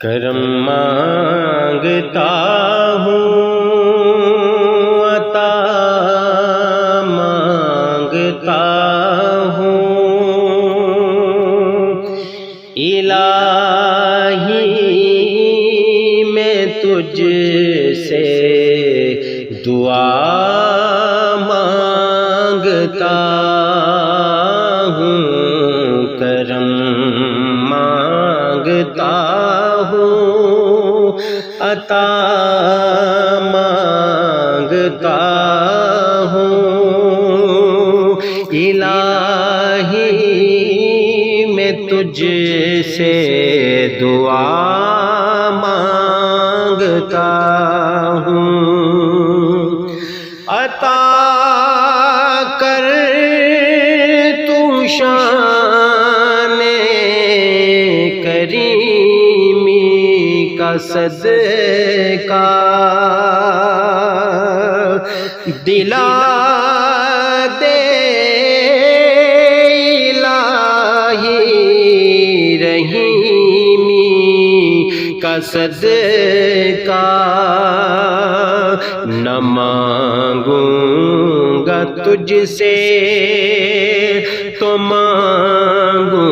کرم مانگتا ہوں عطا مانگتا ہوں الہی میں تجھ سے دعا مانگتا ہوں کرم مانگتا ہوں عطا مانگتا ہوں الہی میں تجھ سے دعا مانگتا ہوں عطا کر تو شان کریمی کا صدقہ دلا دے الہی رحیمی کا صدقہ نہ مانگوں گا تجھ سے تو مانگوں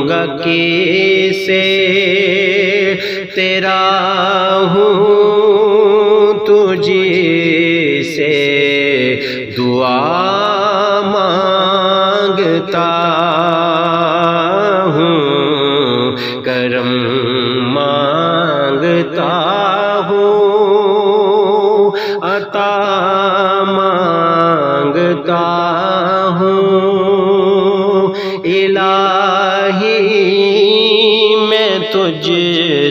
گا کیسے تیرا ہوں تجھ سے دعا مانگتا ہوں کرم مانگتا ہوں عطا مانگتا ہوں الہی میں تجھ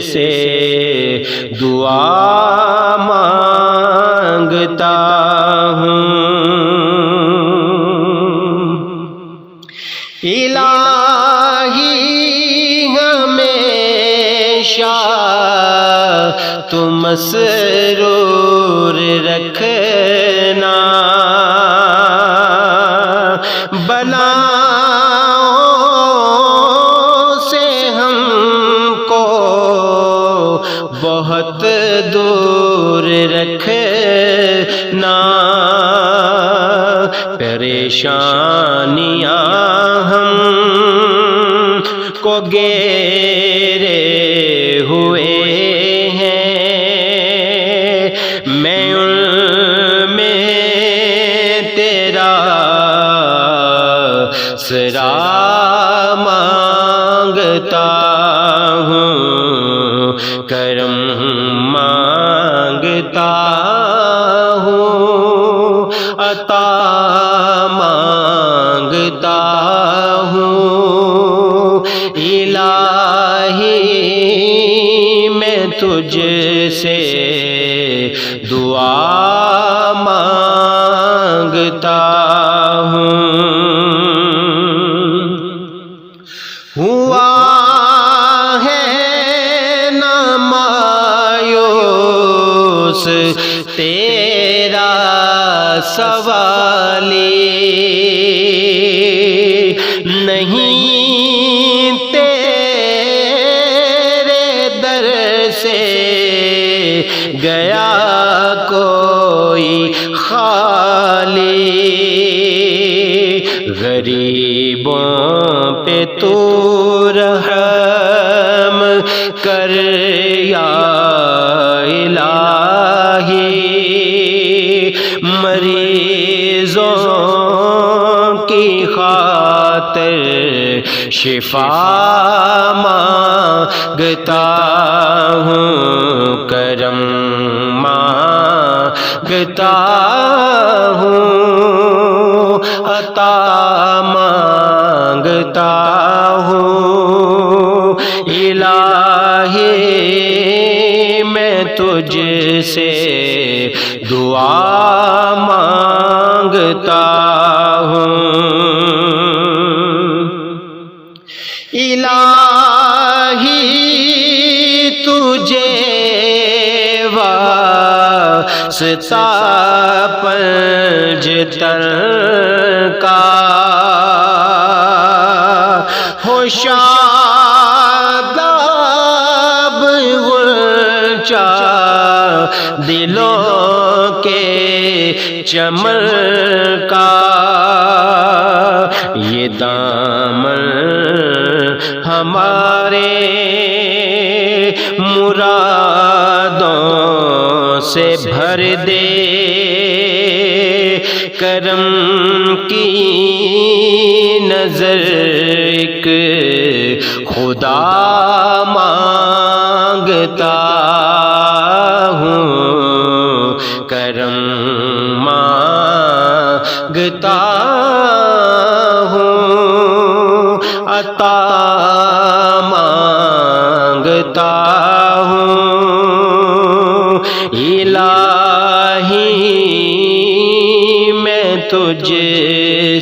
سے دعا مانگتا ہوں الہی ہمیشہ تو مسرور رکھنا بلاؤں سے ہم کو بہت دور رکھنا پریشانیاں ہم کو گھیرے ہوئے ہیں میں ان میں تیرا سرا مانگتا ہوں کرم مانگتا ہوں عطا مانگتا ہوں الہی میں تجھ سے دعا مانگتا ہوں ہوا ہے نہ مایوس تیرا سوالی نہیں تیرے در سے گیا کوئی خالی غریبوں پہ تو رحم کر یا الہی مریضوں کی خاطر شفا مانگتا ہوں کرم مانگتا ہوں عطا مانگتا ہوں الہی میں تجھ سے دعا مانگتا ہوں الہی تجھے واسطہ پنج تر کا ہو شاداب شمل کا یہ دامن ہمارے مرادوں سے بھر دے، کرم کی نظر ایک خدا مانگتا ہوں، کرم مانگتا ہوں، عطا مانگتا ہوں، الہی میں تجھ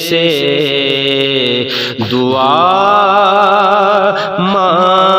سے دعا مانگتا